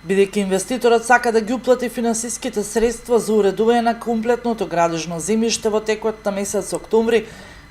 Бидејќи инвеститорот сака да ги уплати финансиските средства за уредување на комплетното градежно земјиште во текот на месец октомври,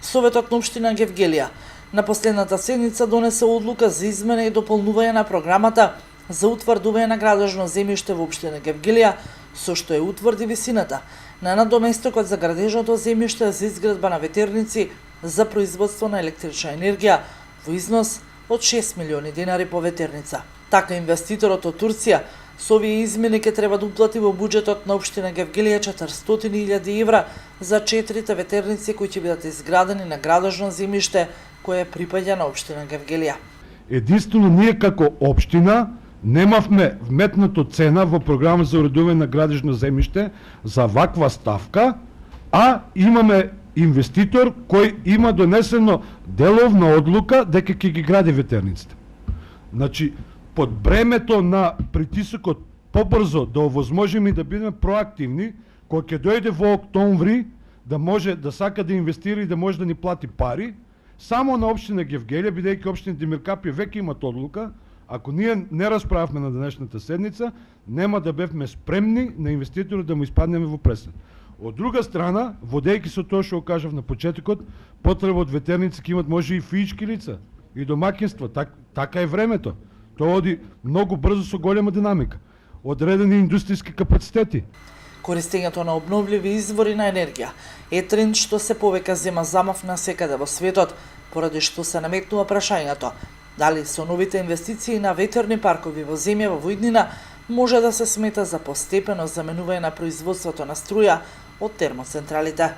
Советот на општина Гевгелија на последната седница донесе одлука за измена и дополнување на програмата за утврдување на градежно земјиште во општина Гевгелија, со што ја утврди висината на надоместокот за градежното земјиште за изградба на ветерници за производство на електрична енергија во износ од 6 милиони денари по ветерница. Така инвеститорот од Турција со овие измени ќе треба да уплати во буџетот на општина Гевгелија 400.000 евра за 4 ветерници кои ќе бидат изградени на градежно земјиште кое припаѓа на општина Гевгелија. Единствено ние како општина немавме вметнато цена во програма за уредување на градежно земјиште за ваква ставка, а имаме инвеститор кој има донесено деловна одлука дека ќе ги гради ветерниците. Значи, под бремето на притисокот побрзо да овозможиме да бидеме проактивни, кој ќе дојде во октомври да може да сака да инвестира и да може да ни плати пари, само на општина Гевгелија, бидејќи општина Демиркапија веќе имат одлука, ако ние не расправавме на денешната седница, нема да бевме спремни на инвеститорот да му испаднеме во пресед. Од друга страна, водејќи со тоа што кажав на почетокот, потреба од ветерници ќе имат може и физички лица и домаќинства, така е времето. Тоа оди многу брзо со голема динамика. Одредени индустријски капацитети. Користењето на обновливи извори на енергија е тренд што се повеќе зема замав насекаде во светот, поради што се наметнува прашањето дали со новите инвестиции на ветерни паркови во земја во иднина може да се смета за постепено заменување на производството на струја од термоцентралите.